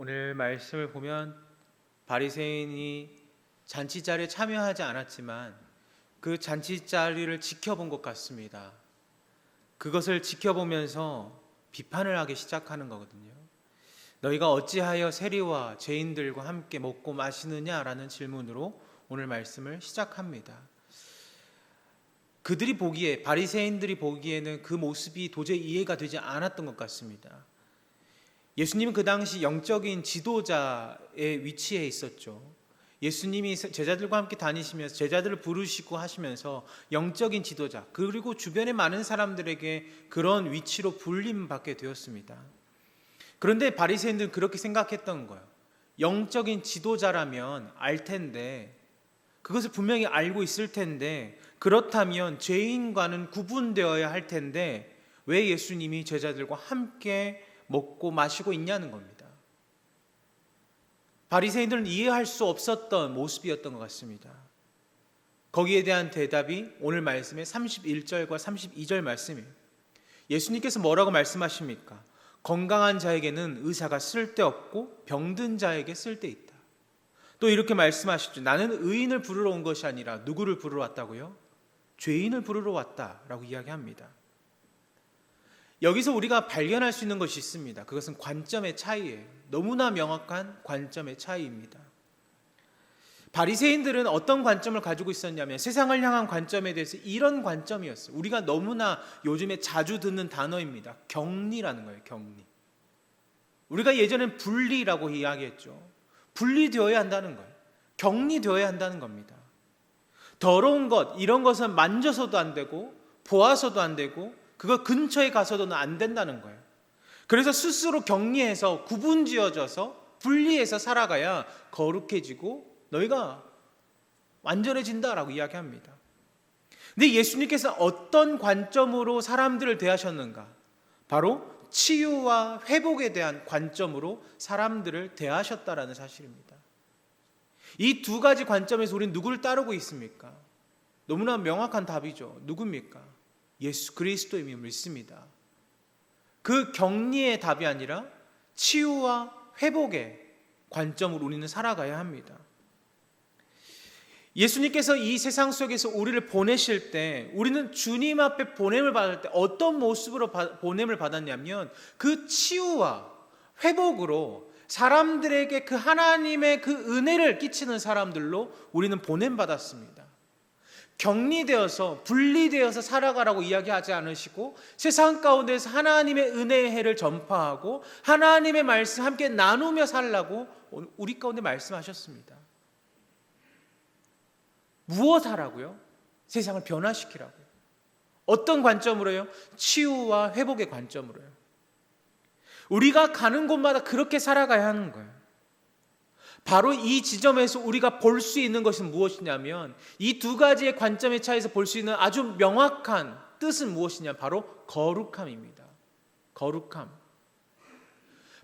오늘 말씀을 보면 바리새인이 잔치 자리에 참여하지 않았지만 그 잔치 자리를 지켜본 것 같습니다. 그것을 지켜보면서 비판을 하기 시작하는 거거든요. 너희가 어찌하여 세리와 죄인들과 함께 먹고 마시느냐라는 질문으로 오늘 말씀을 시작합니다. 그들이 보기에, 바리새인들이 보기에는 그 모습이 도저히 이해가 되지 않았던 것 같습니다. 예수님은 그 당시 영적인 지도자의 위치에 있었죠. 예수님이 제자들과 함께 다니시면서 제자들을 부르시고 하시면서 영적인 지도자, 그리고 주변의 많은 사람들에게 그런 위치로 불림받게 되었습니다. 그런데 바리새인들은 그렇게 생각했던 거예요. 영적인 지도자라면 알 텐데, 그것을 분명히 알고 있을 텐데, 그렇다면 죄인과는 구분되어야 할 텐데 왜 예수님이 제자들과 함께 먹고 마시고 있냐는 겁니다. 바리새인들은 이해할 수 없었던 모습이었던 것 같습니다. 거기에 대한 대답이 오늘 말씀의 31절과 32절 말씀이에요. 예수님께서 뭐라고 말씀하십니까? 건강한 자에게는 의사가 쓸데없고 병든 자에게 쓸데있다. 또 이렇게 말씀하시죠. 나는 의인을 부르러 온 것이 아니라 누구를 부르러 왔다고요? 죄인을 부르러 왔다라고 이야기합니다. 여기서 우리가 발견할 수 있는 것이 있습니다. 그것은 관점의 차이예요. 너무나 명확한 관점의 차이입니다. 바리새인들은 어떤 관점을 가지고 있었냐면 세상을 향한 관점에 대해서 이런 관점이었어요. 우리가 너무나 요즘에 자주 듣는 단어입니다. 격리라는 거예요. 격리. 우리가 예전엔 분리라고 이야기했죠. 분리되어야 한다는 거예요. 격리되어야 한다는 겁니다. 더러운 것, 이런 것은 만져서도 안 되고 보아서도 안 되고 그거 근처에 가서도는 안 된다는 거예요. 그래서 스스로 격리해서 구분지어져서 분리해서 살아가야 거룩해지고 너희가 완전해진다라고 이야기합니다. 근데 예수님께서 어떤 관점으로 사람들을 대하셨는가? 바로 치유와 회복에 대한 관점으로 사람들을 대하셨다라는 사실입니다. 이 두 가지 관점에서 우리는 누구를 따르고 있습니까? 너무나 명확한 답이죠. 누굽니까? 예수 그리스도임을 믿습니다. 그 격리의 답이 아니라 치유와 회복의 관점으로 우리는 살아가야 합니다. 예수님께서 이 세상 속에서 우리를 보내실 때 우리는 주님 앞에 보냄을 받을 때 어떤 모습으로 보냄을 받았냐면 그 치유와 회복으로 사람들에게 그 하나님의 그 은혜를 끼치는 사람들로 우리는 보냄받았습니다. 격리되어서 분리되어서 살아가라고 이야기하지 않으시고 세상 가운데서 하나님의 은혜의 해를 전파하고 하나님의 말씀 함께 나누며 살라고 우리 가운데 말씀하셨습니다. 무엇 하라고요? 세상을 변화시키라고요. 어떤 관점으로요? 치유와 회복의 관점으로요. 우리가 가는 곳마다 그렇게 살아가야 하는 거예요. 바로 이 지점에서 우리가 볼 수 있는 것은 무엇이냐면 이 두 가지의 관점의 차이에서 볼 수 있는 아주 명확한 뜻은 무엇이냐? 바로 거룩함입니다. 거룩함.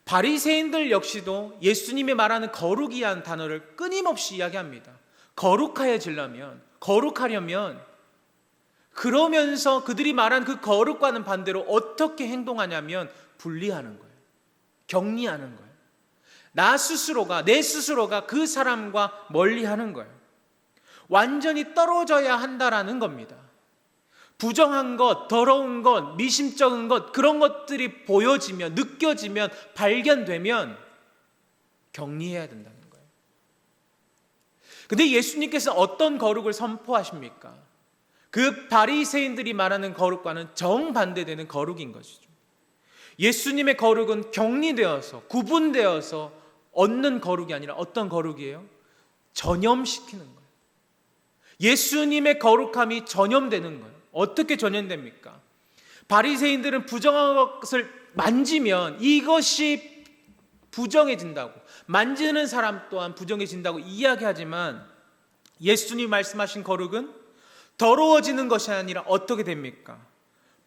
바리새인들 역시도 예수님이 말하는 거룩이란 단어를 끊임없이 이야기합니다. 거룩하려면 그러면서 그들이 말한 그 거룩과는 반대로 어떻게 행동하냐면 분리하는 거예요. 격리하는 거예요. 내 스스로가 그 사람과 멀리하는 거예요. 완전히 떨어져야 한다라는 겁니다. 부정한 것, 더러운 것, 미심쩍은 것, 그런 것들이 보여지면, 느껴지면, 발견되면 격리해야 된다는 거예요. 근데 예수님께서 어떤 거룩을 선포하십니까? 그 바리새인들이 말하는 거룩과는 정반대되는 거룩인 것이죠. 예수님의 거룩은 격리되어서 구분되어서 얻는 거룩이 아니라 어떤 거룩이에요? 전염시키는 거예요. 예수님의 거룩함이 전염되는 거예요. 어떻게 전염됩니까? 바리새인들은 부정한 것을 만지면 이것이 부정해진다고, 만지는 사람 또한 부정해진다고 이야기하지만 예수님이 말씀하신 거룩은 더러워지는 것이 아니라 어떻게 됩니까?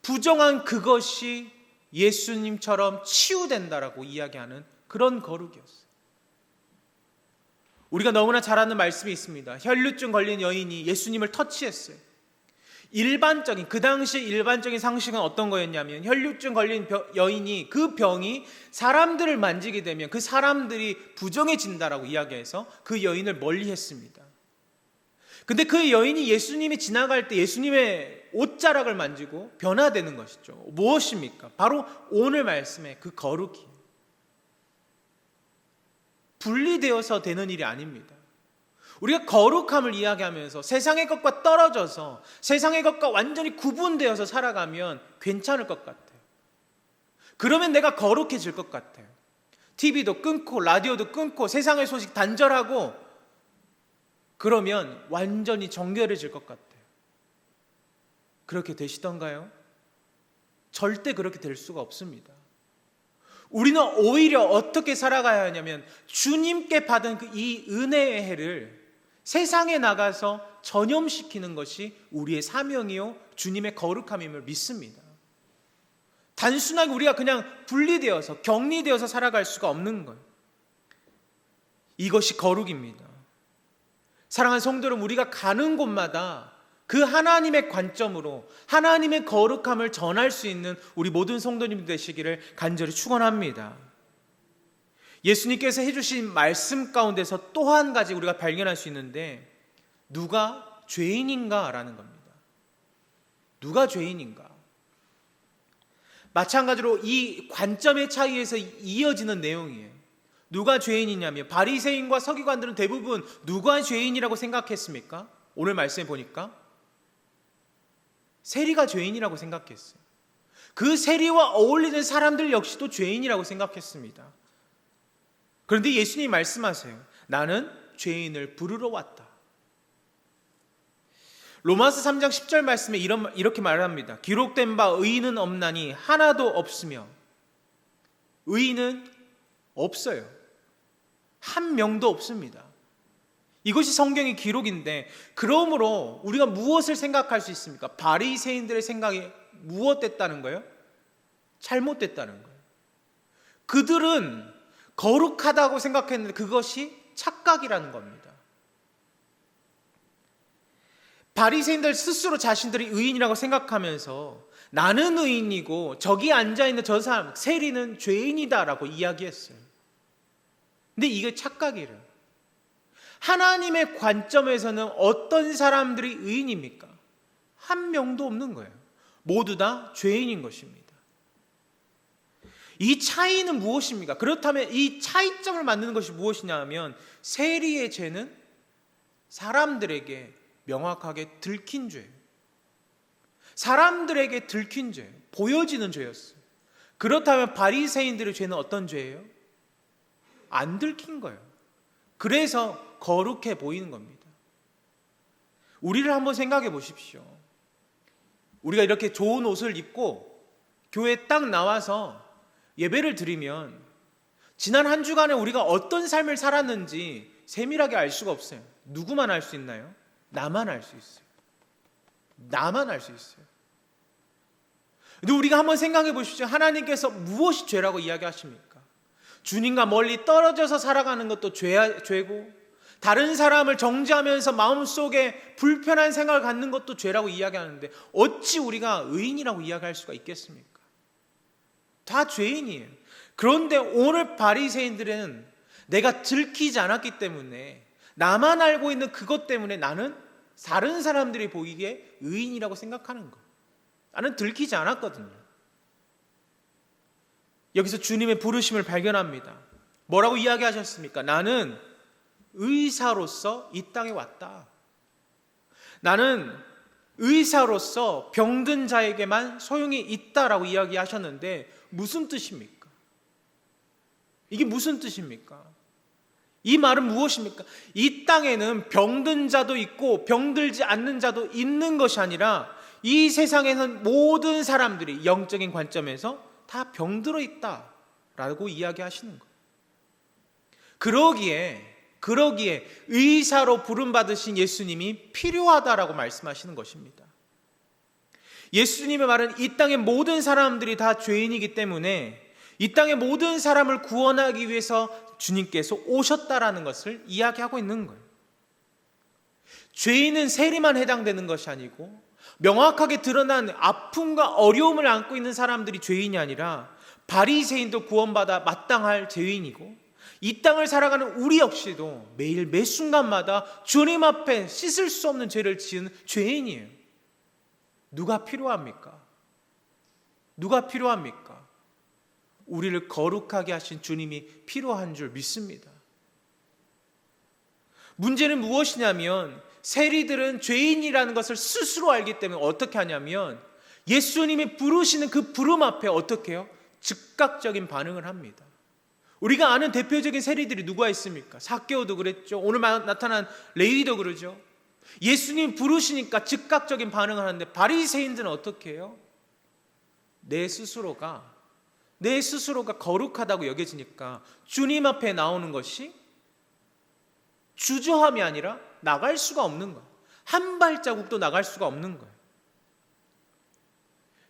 부정한 그것이 예수님처럼 치유된다라고 이야기하는 그런 거룩이었어요. 우리가 너무나 잘 아는 말씀이 있습니다. 혈루증 걸린 여인이 예수님을 터치했어요. 일반적인, 그 당시 일반적인 상식은 어떤 거였냐면 혈류증 걸린 여인이 그 병이 사람들을 만지게 되면 그 사람들이 부정해진다라고 이야기해서 그 여인을 멀리 했습니다. 근데 그 여인이 예수님이 지나갈 때 예수님의 옷자락을 만지고 변화되는 것이죠. 무엇입니까? 바로 오늘 말씀의 그 거룩이 분리되어서 되는 일이 아닙니다. 우리가 거룩함을 이야기하면서 세상의 것과 떨어져서 세상의 것과 완전히 구분되어서 살아가면 괜찮을 것 같아요. 그러면 내가 거룩해질 것 같아요. TV도 끊고 라디오도 끊고 세상의 소식 단절하고 그러면 완전히 정결해질 것 같아요. 그렇게 되시던가요? 절대 그렇게 될 수가 없습니다. 우리는 오히려 어떻게 살아가야 하냐면 주님께 받은 이 은혜의 해를 세상에 나가서 전염시키는 것이 우리의 사명이요 주님의 거룩함임을 믿습니다. 단순하게 우리가 그냥 분리되어서 격리되어서 살아갈 수가 없는 거예요. 이것이 거룩입니다. 사랑하는 성도 여러분, 우리가 가는 곳마다 그 하나님의 관점으로 하나님의 거룩함을 전할 수 있는 우리 모든 성도님 되시기를 간절히 축원합니다. 예수님께서 해주신 말씀 가운데서 또 한 가지 우리가 발견할 수 있는데 누가 죄인인가 라는 겁니다. 누가 죄인인가? 마찬가지로 이 관점의 차이에서 이어지는 내용이에요. 누가 죄인이냐면 바리새인과 서기관들은 대부분 누가 죄인이라고 생각했습니까? 오늘 말씀에 보니까 세리가 죄인이라고 생각했어요. 그 세리와 어울리는 사람들 역시도 죄인이라고 생각했습니다. 그런데 예수님이 말씀하세요. 나는 죄인을 부르러 왔다. 로마서 3장 10절 말씀에 이렇게 말합니다. 기록된 바 의인은 없나니 하나도 없으며 의인은 없어요. 한 명도 없습니다. 이것이 성경의 기록인데 그러므로 우리가 무엇을 생각할 수 있습니까? 바리새인들의 생각이 무엇됐다는 거예요? 잘못됐다는 거예요. 그들은 거룩하다고 생각했는데 그것이 착각이라는 겁니다. 바리새인들 스스로 자신들이 의인이라고 생각하면서 나는 의인이고 저기 앉아있는 저 사람 세리는 죄인이다라고 이야기했어요. 근데 이게 착각이래요. 하나님의 관점에서는 어떤 사람들이 의인입니까? 한 명도 없는 거예요. 모두 다 죄인인 것입니다. 이 차이는 무엇입니까? 그렇다면 이 차이점을 만드는 것이 무엇이냐 하면 세리의 죄는 사람들에게 명확하게 들킨 죄예요. 사람들에게 들킨 죄, 보여지는 죄였어요. 그렇다면 바리새인들의 죄는 어떤 죄예요? 안 들킨 거예요. 그래서 거룩해 보이는 겁니다. 우리를 한번 생각해 보십시오. 우리가 이렇게 좋은 옷을 입고 교회에 딱 나와서 예배를 드리면 지난 한 주간에 우리가 어떤 삶을 살았는지 세밀하게 알 수가 없어요. 누구만 알 수 있나요? 나만 알 수 있어요. 나만 알 수 있어요. 근데 우리가 한번 생각해 보십시오. 하나님께서 무엇이 죄라고 이야기하십니까? 주님과 멀리 떨어져서 살아가는 것도 죄고 다른 사람을 정죄하면서 마음속에 불편한 생각을 갖는 것도 죄라고 이야기하는데 어찌 우리가 의인이라고 이야기할 수가 있겠습니까? 다 죄인이에요. 그런데 오늘 바리새인들은 내가 들키지 않았기 때문에 나만 알고 있는 그것 때문에 나는 다른 사람들이 보기에 의인이라고 생각하는 거. 나는 들키지 않았거든요. 여기서 주님의 부르심을 발견합니다. 뭐라고 이야기하셨습니까? 나는 의사로서 이 땅에 왔다. 나는 의사로서 병든 자에게만 소용이 있다라고 이야기하셨는데 무슨 뜻입니까? 이게 무슨 뜻입니까? 이 말은 무엇입니까? 이 땅에는 병든 자도 있고 병들지 않는 자도 있는 것이 아니라 이 세상에는 모든 사람들이 영적인 관점에서 다 병들어 있다라고 이야기하시는 거예요. 그러기에 의사로 부름받으신 예수님이 필요하다라고 말씀하시는 것입니다. 예수님의 말은 이 땅의 모든 사람들이 다 죄인이기 때문에 이 땅의 모든 사람을 구원하기 위해서 주님께서 오셨다라는 것을 이야기하고 있는 거예요. 죄인은 세리만 해당되는 것이 아니고 명확하게 드러난 아픔과 어려움을 안고 있는 사람들이 죄인이 아니라 바리새인도 구원받아 마땅할 죄인이고, 이 땅을 살아가는 우리 역시도 매일 매 순간마다 주님 앞에 씻을 수 없는 죄를 지은 죄인이에요. 누가 필요합니까? 누가 필요합니까? 우리를 거룩하게 하신 주님이 필요한 줄 믿습니다. 문제는 무엇이냐면, 세리들은 죄인이라는 것을 스스로 알기 때문에 어떻게 하냐면 예수님이 부르시는 그 부름 앞에 어떻게 해요? 즉각적인 반응을 합니다. 우리가 아는 대표적인 세리들이 누가 있습니까? 삭개오도 그랬죠. 오늘 나타난 레위도 그러죠. 예수님 부르시니까 즉각적인 반응을 하는데, 바리새인들은 어떻게 해요? 내 스스로가 거룩하다고 여겨지니까 주님 앞에 나오는 것이 주저함이 아니라 나갈 수가 없는 거예요. 한 발자국도 나갈 수가 없는 거예요.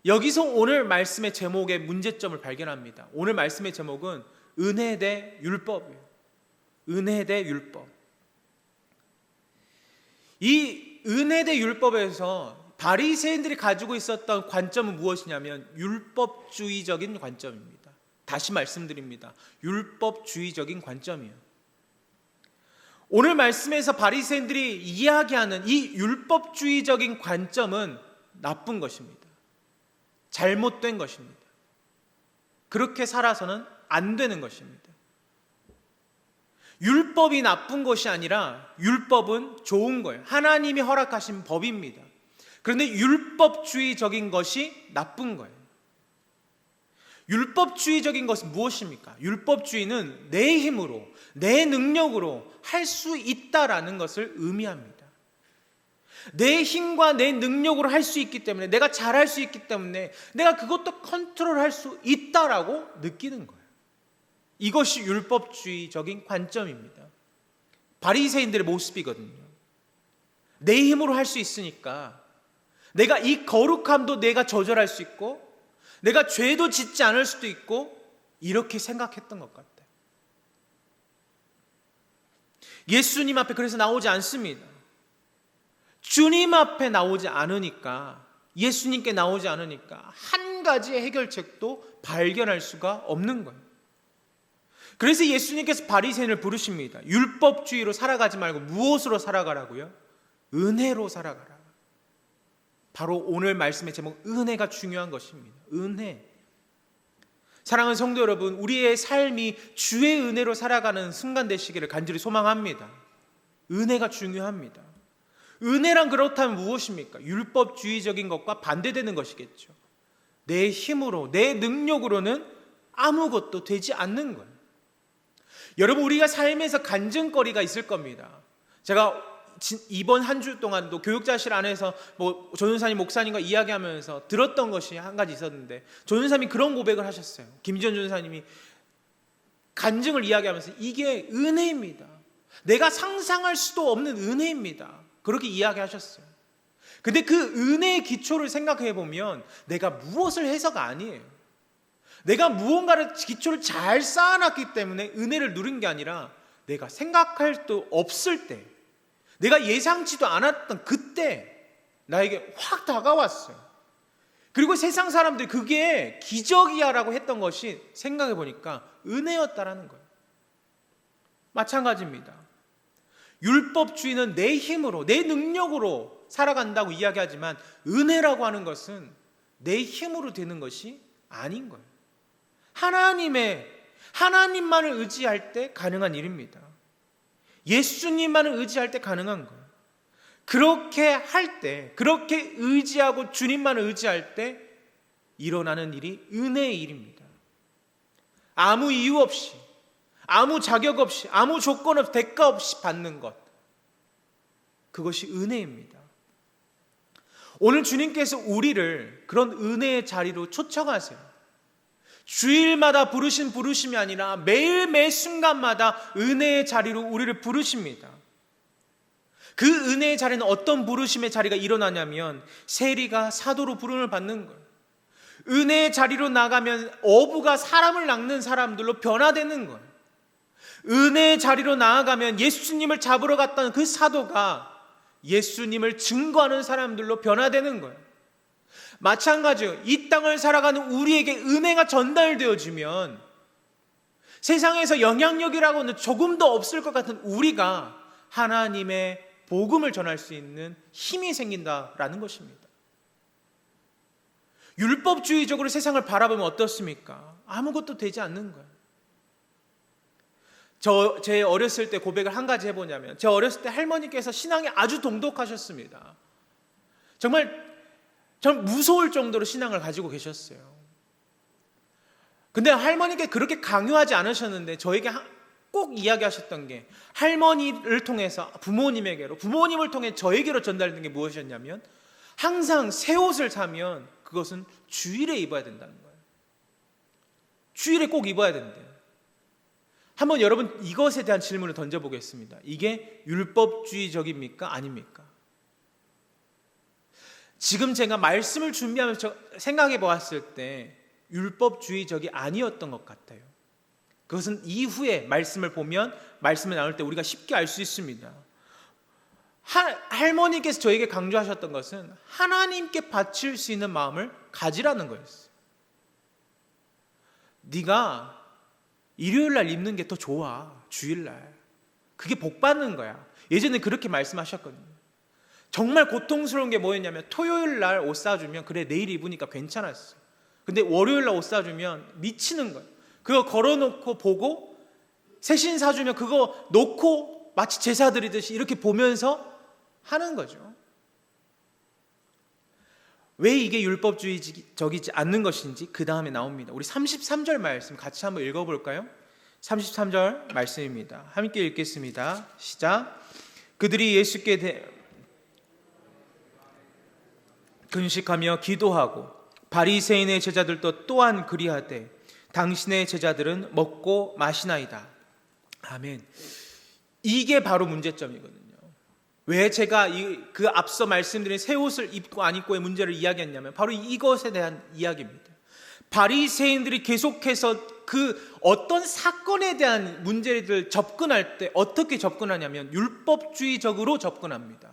여기서 오늘 말씀의 제목의 문제점을 발견합니다. 오늘 말씀의 제목은 은혜 대 율법이에요. 은혜 대 율법. 이 은혜 대 율법에서 바리새인들이 가지고 있었던 관점은 무엇이냐면 율법주의적인 관점입니다. 다시 말씀드립니다. 율법주의적인 관점이에요. 오늘 말씀에서 바리새인들이 이야기하는 이 율법주의적인 관점은 나쁜 것입니다. 잘못된 것입니다. 그렇게 살아서는 안 되는 것입니다. 율법이 나쁜 것이 아니라 율법은 좋은 거예요. 하나님이 허락하신 법입니다. 그런데 율법주의적인 것이 나쁜 거예요. 율법주의적인 것은 무엇입니까? 율법주의는 내 힘으로, 내 능력으로 할 수 있다라는 것을 의미합니다. 내 힘과 내 능력으로 할 수 있기 때문에, 내가 잘할 수 있기 때문에 내가 그것도 컨트롤할 수 있다라고 느끼는 거예요. 이것이 율법주의적인 관점입니다. 바리새인들의 모습이거든요. 내 힘으로 할 수 있으니까 내가 이 거룩함도 내가 조절할 수 있고, 내가 죄도 짓지 않을 수도 있고, 이렇게 생각했던 것 같아요. 예수님 앞에 그래서 나오지 않습니다. 주님 앞에 나오지 않으니까, 예수님께 나오지 않으니까 한 가지의 해결책도 발견할 수가 없는 거예요. 그래서 예수님께서 바리새인을 부르십니다. 율법주의로 살아가지 말고 무엇으로 살아가라고요? 은혜로 살아가라. 바로 오늘 말씀의 제목, 은혜가 중요한 것입니다. 은혜. 사랑하는 성도 여러분, 우리의 삶이 주의 은혜로 살아가는 순간 되시기를 간절히 소망합니다. 은혜가 중요합니다. 은혜란 그렇다면 무엇입니까? 율법주의적인 것과 반대되는 것이겠죠. 내 힘으로, 내 능력으로는 아무것도 되지 않는 거예요. 여러분, 우리가 삶에서 간증거리가 있을 겁니다. 제가 이번 한 주 동안도 교육자실 안에서 조윤사님 목사님과 이야기하면서 들었던 것이 한 가지 있었는데, 조윤사님이 그런 고백을 하셨어요. 김지현 조윤사님이 간증을 이야기하면서 이게 은혜입니다. 내가 상상할 수도 없는 은혜입니다. 그렇게 이야기하셨어요. 근데 그 은혜의 기초를 생각해 보면 내가 무엇을 해서가 아니에요. 내가 무언가를 기초를 잘 쌓아놨기 때문에 은혜를 누린 게 아니라, 내가 생각할 수도 없을 때, 내가 예상치도 않았던 그때 나에게 확 다가왔어요. 그리고 세상 사람들이 그게 기적이야 라고 했던 것이 생각해 보니까 은혜였다라는 거예요. 마찬가지입니다. 율법주의는 내 힘으로, 내 능력으로 살아간다고 이야기하지만, 은혜라고 하는 것은 내 힘으로 되는 것이 아닌 거예요. 하나님만을 의지할 때 가능한 일입니다. 예수님만을 의지할 때 가능한 거예요. 그렇게 할 때, 그렇게 의지하고 주님만을 의지할 때 일어나는 일이 은혜의 일입니다. 아무 이유 없이, 아무 자격 없이, 아무 조건 없이, 대가 없이 받는 것, 그것이 은혜입니다. 오늘 주님께서 우리를 그런 은혜의 자리로 초청하세요. 주일마다 부르신 부르심이 아니라 매일 매 순간마다 은혜의 자리로 우리를 부르십니다. 그 은혜의 자리는 어떤 부르심의 자리가 일어나냐면, 세리가 사도로 부름을 받는 거예요. 은혜의 자리로 나가면 어부가 사람을 낚는 사람들로 변화되는 거예요. 은혜의 자리로 나아가면 예수님을 잡으러 갔던 그 사도가 예수님을 증거하는 사람들로 변화되는 거예요. 마찬가지로 이 땅을 살아가는 우리에게 은혜가 전달되어지면 세상에서 영향력이라고는 조금도 없을 것 같은 우리가 하나님의 복음을 전할 수 있는 힘이 생긴다라는 것입니다. 율법주의적으로 세상을 바라보면 어떻습니까? 아무것도 되지 않는 거예요. 제 어렸을 때 고백을 한 가지 해보냐면, 제 어렸을 때 할머니께서 신앙이 아주 동독하셨습니다. 정말 무서울 정도로 신앙을 가지고 계셨어요. 근데 할머니께 그렇게 강요하지 않으셨는데 저에게 꼭 이야기하셨던 게, 할머니를 통해서 부모님을 통해 저에게로 전달된 게 무엇이었냐면, 항상 새 옷을 사면 그것은 주일에 입어야 된다는 거예요. 주일에 꼭 입어야 된대요. 한번 여러분 이것에 대한 질문을 던져보겠습니다. 이게 율법주의적입니까? 아닙니까? 지금 제가 말씀을 준비하면서 생각해 보았을 때 율법주의적이 아니었던 것 같아요. 그것은 이후에 말씀을 보면, 말씀을 나눌 때 우리가 쉽게 알 수 있습니다. 할머니께서 저에게 강조하셨던 것은 하나님께 바칠 수 있는 마음을 가지라는 거였어요. 네가 일요일 날 입는 게 더 좋아, 주일날. 그게 복 받는 거야. 예전에 그렇게 말씀하셨거든요. 정말 고통스러운 게 뭐였냐면, 토요일 날 옷 사주면 그래 내일 입으니까 괜찮았어. 근데 월요일 날 옷 사주면 미치는 거예요. 그거 걸어놓고 보고, 새신 사주면 그거 놓고 마치 제사 드리듯이 이렇게 보면서 하는 거죠. 왜 이게 율법주의적이지 않는 것인지 그 다음에 나옵니다. 우리 33절 말씀 같이 한번 읽어볼까요? 33절 말씀입니다. 함께 읽겠습니다. 시작. 그들이 예수께 금식하며 기도하고, 바리새인의 제자들도 또한 그리하되 당신의 제자들은 먹고 마시나이다. 아멘. 이게 바로 문제점이거든요. 왜 제가 그 앞서 말씀드린 새 옷을 입고 안 입고의 문제를 이야기했냐면 바로 이것에 대한 이야기입니다. 바리새인들이 계속해서 그 어떤 사건에 대한 문제를 접근할 때 어떻게 접근하냐면 율법주의적으로 접근합니다.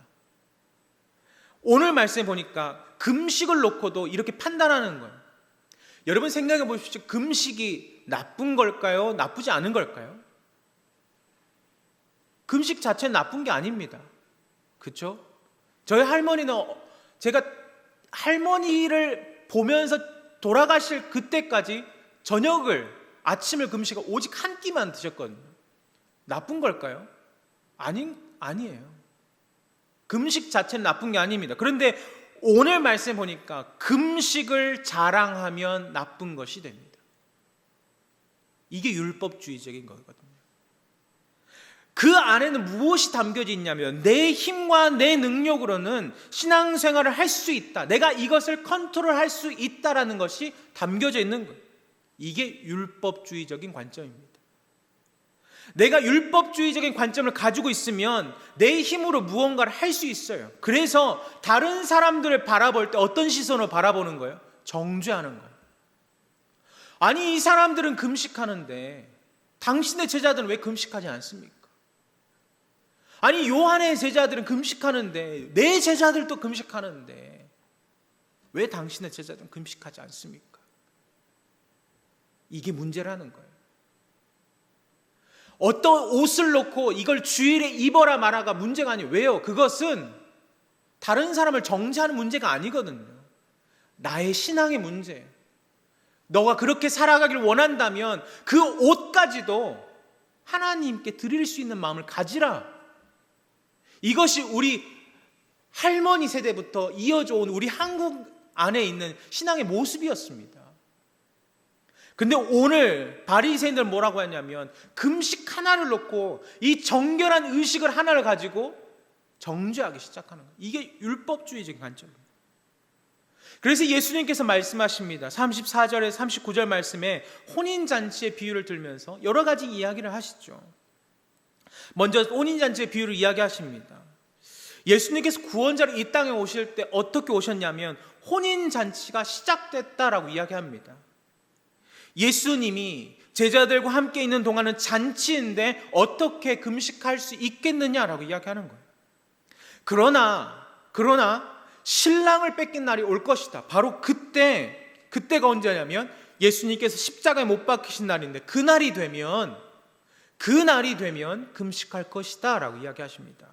오늘 말씀에 보니까 금식을 놓고도 이렇게 판단하는 거예요. 여러분 생각해 보십시오. 금식이 나쁜 걸까요? 나쁘지 않은 걸까요? 금식 자체는 나쁜 게 아닙니다. 그렇죠? 저희 할머니는, 제가 할머니를 보면서 돌아가실 그때까지 아침을 금식하고 오직 한 끼만 드셨거든요. 나쁜 걸까요? 아니에요. 금식 자체는 나쁜 게 아닙니다. 그런데 오늘 말씀 보니까 금식을 자랑하면 나쁜 것이 됩니다. 이게 율법주의적인 거거든요. 그 안에는 무엇이 담겨져 있냐면, 내 힘과 내 능력으로는 신앙생활을 할 수 있다, 내가 이것을 컨트롤할 수 있다라는 것이 담겨져 있는 거예요. 이게 율법주의적인 관점입니다. 내가 율법주의적인 관점을 가지고 있으면 내 힘으로 무언가를 할 수 있어요. 그래서 다른 사람들을 바라볼 때 어떤 시선으로 바라보는 거예요? 정죄하는 거예요. 아니, 이 사람들은 금식하는데 당신의 제자들은 왜 금식하지 않습니까? 아니, 요한의 제자들은 금식하는데 내 제자들도 금식하는데 왜 당신의 제자들은 금식하지 않습니까? 이게 문제라는 거예요. 어떤 옷을 놓고 이걸 주일에 입어라 말아가 문제가 아니에요. 왜요? 그것은 다른 사람을 정죄하는 문제가 아니거든요. 나의 신앙의 문제예요. 너가 그렇게 살아가길 원한다면 그 옷까지도 하나님께 드릴 수 있는 마음을 가지라. 이것이 우리 할머니 세대부터 이어져 온 우리 한국 안에 있는 신앙의 모습이었습니다. 근데 오늘 바리새인들은 뭐라고 하냐면 금식 하나를 놓고 이 정결한 의식을 하나를 가지고 정죄하기 시작하는 거예요. 이게 율법주의적인 관점입니다. 그래서 예수님께서 말씀하십니다. 34절에 39절 말씀에 혼인잔치의 비유를 들면서 여러 가지 이야기를 하시죠. 먼저 혼인잔치의 비유를 이야기하십니다. 예수님께서 구원자로 이 땅에 오실 때 어떻게 오셨냐면 혼인잔치가 시작됐다라고 이야기합니다. 예수님이 제자들과 함께 있는 동안은 잔치인데 어떻게 금식할 수 있겠느냐라고 이야기하는 거예요. 그러나 신랑을 뺏긴 날이 올 것이다. 바로 그때가 언제냐면 예수님께서 십자가에 못 박히신 날인데 그날이 되면 금식할 것이다 라고 이야기하십니다.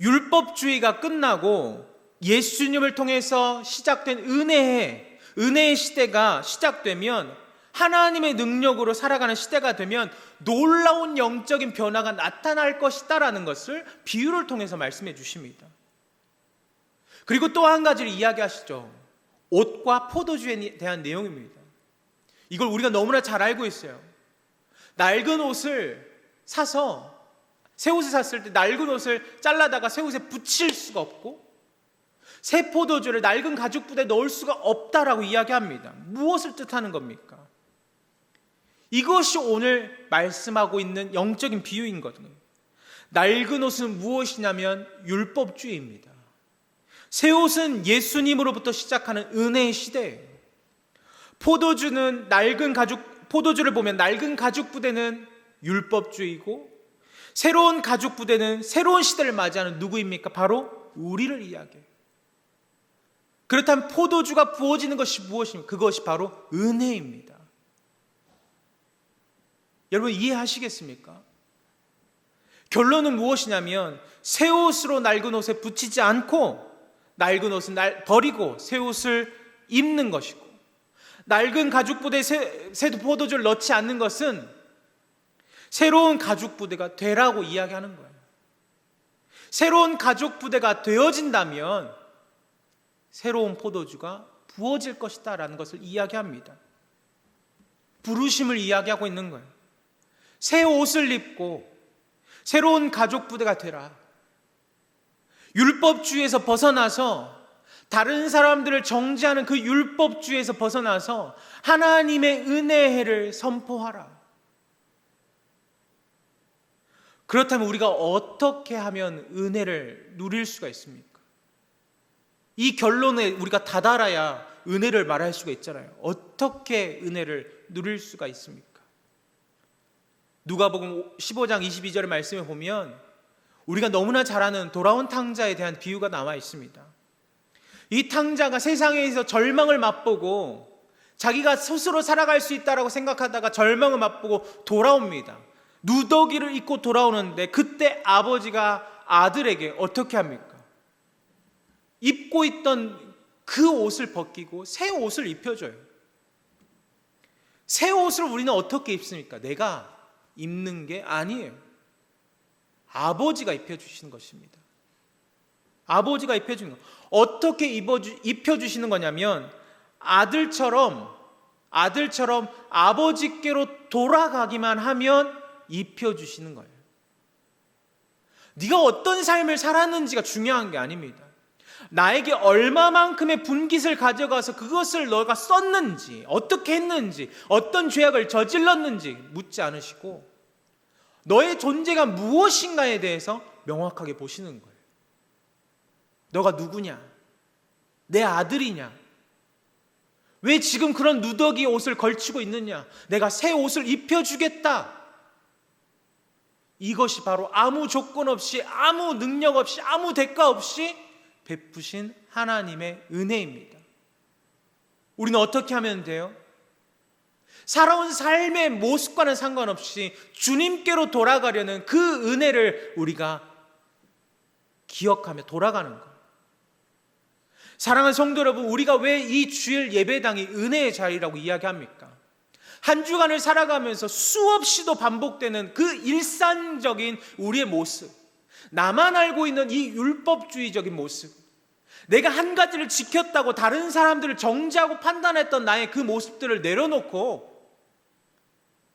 율법주의가 끝나고 예수님을 통해서 시작된 은혜의 시대가 시작되면, 하나님의 능력으로 살아가는 시대가 되면 놀라운 영적인 변화가 나타날 것이다 라는 것을 비유를 통해서 말씀해 주십니다. 그리고 또 한 가지를 이야기하시죠. 옷과 포도주에 대한 내용입니다. 이걸 우리가 너무나 잘 알고 있어요. 낡은 옷을 사서, 새 옷을 샀을 때 낡은 옷을 잘라다가 새 옷에 붙일 수가 없고, 새 포도주를 낡은 가죽 부대에 넣을 수가 없다라고 이야기합니다. 무엇을 뜻하는 겁니까? 이것이 오늘 말씀하고 있는 영적인 비유인거든요. 낡은 옷은 무엇이냐면 율법주의입니다. 새 옷은 예수님으로부터 시작하는 은혜의 시대예요. 포도주를 보면 낡은 가죽 부대는 율법주의고, 새로운 가죽 부대는 새로운 시대를 맞이하는 누구입니까? 바로 우리를 이야기해요. 그렇다면 포도주가 부어지는 것이 무엇입니까? 그것이 바로 은혜입니다. 여러분 이해하시겠습니까? 결론은 무엇이냐면 새 옷으로 낡은 옷에 붙이지 않고 낡은 옷은 버리고 새 옷을 입는 것이고, 낡은 가죽 부대에 새 포도주를 넣지 않는 것은 새로운 가죽 부대가 되라고 이야기하는 거예요. 새로운 가죽 부대가 되어진다면 새로운 포도주가 부어질 것이다 라는 것을 이야기합니다. 부르심을 이야기하고 있는 거예요. 새 옷을 입고 새로운 가죽 부대가 되라. 율법주의에서 벗어나서, 다른 사람들을 정죄하는 그 율법주의에서 벗어나서 하나님의 은혜의 해를 선포하라. 그렇다면 우리가 어떻게 하면 은혜를 누릴 수가 있습니까? 이 결론에 우리가 다다라야 은혜를 말할 수가 있잖아요. 어떻게 은혜를 누릴 수가 있습니까? 누가복음 15장 22절의 말씀에 보면 우리가 너무나 잘 아는 돌아온 탕자에 대한 비유가 나와 있습니다. 이 탕자가 세상에서 절망을 맛보고 자기가 스스로 살아갈 수 있다라고 생각하다가 절망을 맛보고 돌아옵니다. 누더기를 입고 돌아오는데 그때 아버지가 아들에게 어떻게 합니까? 입고 있던 그 옷을 벗기고 새 옷을 입혀줘요. 새 옷을 우리는 어떻게 입습니까? 내가 입는 게 아니에요. 아버지가 입혀주시는 것입니다. 아버지가 입혀주는 것. 어떻게 입혀주시는 거냐면 아들처럼 아버지께로 돌아가기만 하면 입혀주시는 거예요. 네가 어떤 삶을 살았는지가 중요한 게 아닙니다. 나에게 얼마만큼의 분깃을 가져가서 그것을 너가 썼는지, 어떻게 했는지, 어떤 죄악을 저질렀는지 묻지 않으시고 너의 존재가 무엇인가에 대해서 명확하게 보시는 거예요. 너가 누구냐? 내 아들이냐? 왜 지금 그런 누더기 옷을 걸치고 있느냐? 내가 새 옷을 입혀주겠다. 이것이 바로 아무 조건 없이, 아무 능력 없이, 아무 대가 없이 베푸신 하나님의 은혜입니다. 우리는 어떻게 하면 돼요? 살아온 삶의 모습과는 상관없이 주님께로 돌아가려는 그 은혜를 우리가 기억하며 돌아가는 것. 사랑하는 성도 여러분, 우리가 왜 이 주일 예배당이 은혜의 자리라고 이야기합니까? 한 주간을 살아가면서 수없이도 반복되는 그 일상적인 우리의 모습, 나만 알고 있는 이 율법주의적인 모습, 내가 한 가지를 지켰다고 다른 사람들을 정죄하고 판단했던 나의 그 모습들을 내려놓고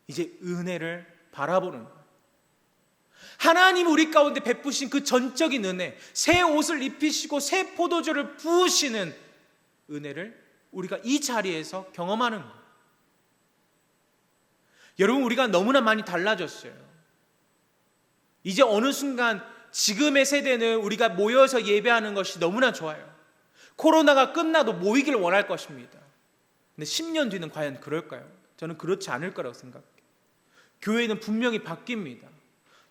이제 은혜를 바라보는 거예요. 하나님 우리 가운데 베푸신 그 전적인 은혜, 새 옷을 입히시고 새 포도주를 부으시는 은혜를 우리가 이 자리에서 경험하는 거예요. 여러분, 우리가 너무나 많이 달라졌어요. 이제 어느 순간 지금의 세대는 우리가 모여서 예배하는 것이 너무나 좋아요. 코로나가 끝나도 모이길 원할 것입니다. 근데 10년 뒤는 과연 그럴까요? 저는 그렇지 않을 거라고 생각해요. 교회는 분명히 바뀝니다.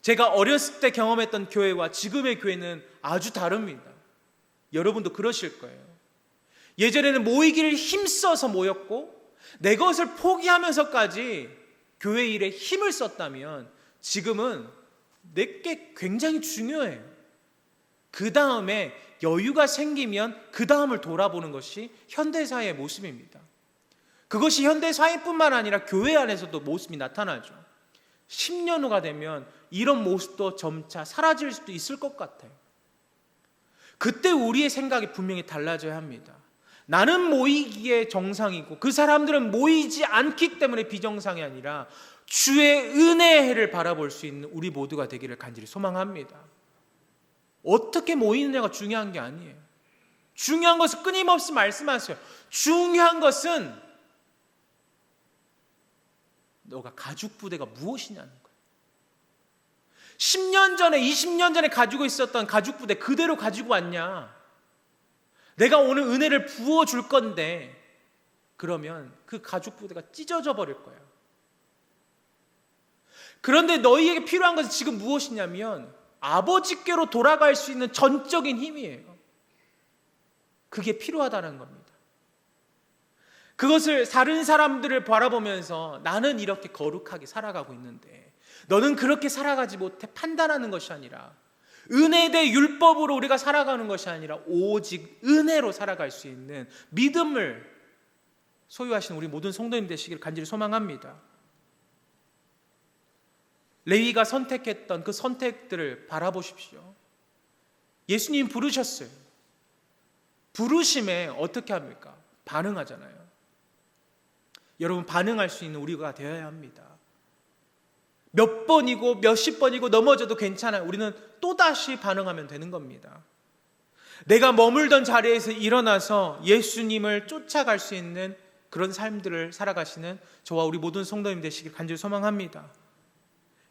제가 어렸을 때 경험했던 교회와 지금의 교회는 아주 다릅니다. 여러분도 그러실 거예요. 예전에는 모이기를 힘써서 모였고 내 것을 포기하면서까지 교회 일에 힘을 썼다면 지금은 내게 굉장히 중요해요. 그 다음에 여유가 생기면 그 다음을 돌아보는 것이 현대사회의 모습입니다. 그것이 현대사회뿐만 아니라 교회 안에서도 모습이 나타나죠. 10년 후가 되면 이런 모습도 점차 사라질 수도 있을 것 같아요. 그때 우리의 생각이 분명히 달라져야 합니다. 나는 모이기에 정상이고 그 사람들은 모이지 않기 때문에 비정상이 아니라 주의 은혜의 해를 바라볼 수 있는 우리 모두가 되기를 간절히 소망합니다. 어떻게 모이느냐가 중요한 게 아니에요. 중요한 것은 끊임없이 말씀하세요. 중요한 것은 너가 가죽 부대가 무엇이냐는 거예요. 10년 전에 20년 전에 가지고 있었던 가죽 부대 그대로 가지고 왔냐? 내가 오늘 은혜를 부어줄 건데 그러면 그 가죽 부대가 찢어져 버릴 거야. 그런데 너희에게 필요한 것은 지금 무엇이냐면 아버지께로 돌아갈 수 있는 전적인 힘이에요. 그게 필요하다는 겁니다. 그것을 다른 사람들을 바라보면서 나는 이렇게 거룩하게 살아가고 있는데 너는 그렇게 살아가지 못해 판단하는 것이 아니라 은혜 대 율법으로 우리가 살아가는 것이 아니라 오직 은혜로 살아갈 수 있는 믿음을 소유하신 우리 모든 성도님 되시길 간절히 소망합니다. 레위가 선택했던 그 선택들을 바라보십시오. 예수님 부르셨어요. 부르심에 어떻게 합니까? 반응하잖아요. 여러분, 반응할 수 있는 우리가 되어야 합니다. 몇 번이고 몇십 번이고 넘어져도 괜찮아요. 우리는 또다시 반응하면 되는 겁니다. 내가 머물던 자리에서 일어나서 예수님을 쫓아갈 수 있는 그런 삶들을 살아가시는 저와 우리 모든 성도님 되시길 간절히 소망합니다.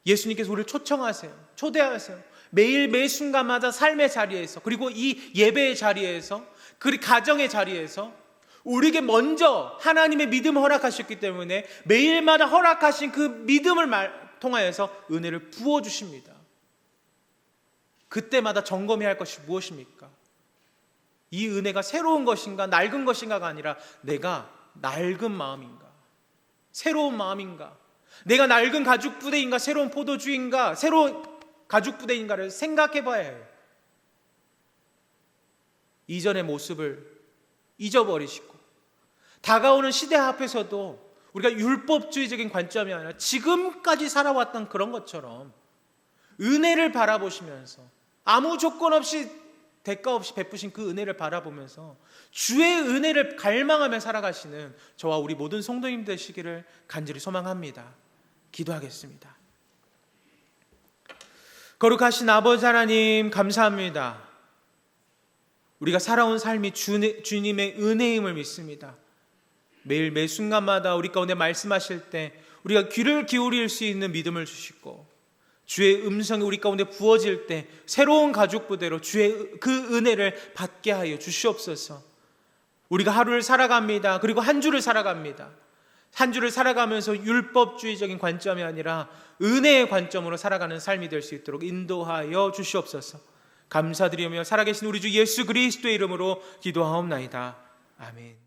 예수님께서 우리를 초청하세요. 초대하세요. 매일 매 순간마다 삶의 자리에서, 그리고 이 예배의 자리에서, 그리고 가정의 자리에서 우리에게 먼저 하나님의 믿음을 허락하셨기 때문에 매일마다 허락하신 그 믿음을 통하여서 은혜를 부어주십니다. 그때마다 점검해야 할 것이 무엇입니까? 이 은혜가 새로운 것인가 낡은 것인가가 아니라 내가 낡은 마음인가 새로운 마음인가, 내가 낡은 가죽 부대인가 새로운 포도주인가 새로운 가죽 부대인가를 생각해 봐야 해요. 이전의 모습을 잊어버리시고 다가오는 시대 앞에서도 우리가 율법주의적인 관점이 아니라 지금까지 살아왔던 그런 것처럼 은혜를 바라보시면서 아무 조건 없이 대가 없이 베푸신 그 은혜를 바라보면서 주의 은혜를 갈망하며 살아가시는 저와 우리 모든 성도님 되시기를 간절히 소망합니다. 기도하겠습니다. 거룩하신 아버지 하나님, 감사합니다. 우리가 살아온 삶이 주님의 은혜임을 믿습니다. 매일 매 순간마다 우리 가운데 말씀하실 때 우리가 귀를 기울일 수 있는 믿음을 주시고 주의 음성이 우리 가운데 부어질 때 새로운 가죽 부대로 주의 그 은혜를 받게 하여 주시옵소서. 우리가 하루를 살아갑니다. 그리고 한 주를 살아갑니다. 한 주를 살아가면서 율법주의적인 관점이 아니라 은혜의 관점으로 살아가는 삶이 될 수 있도록 인도하여 주시옵소서. 감사드리며 살아계신 우리 주 예수 그리스도의 이름으로 기도하옵나이다. 아멘.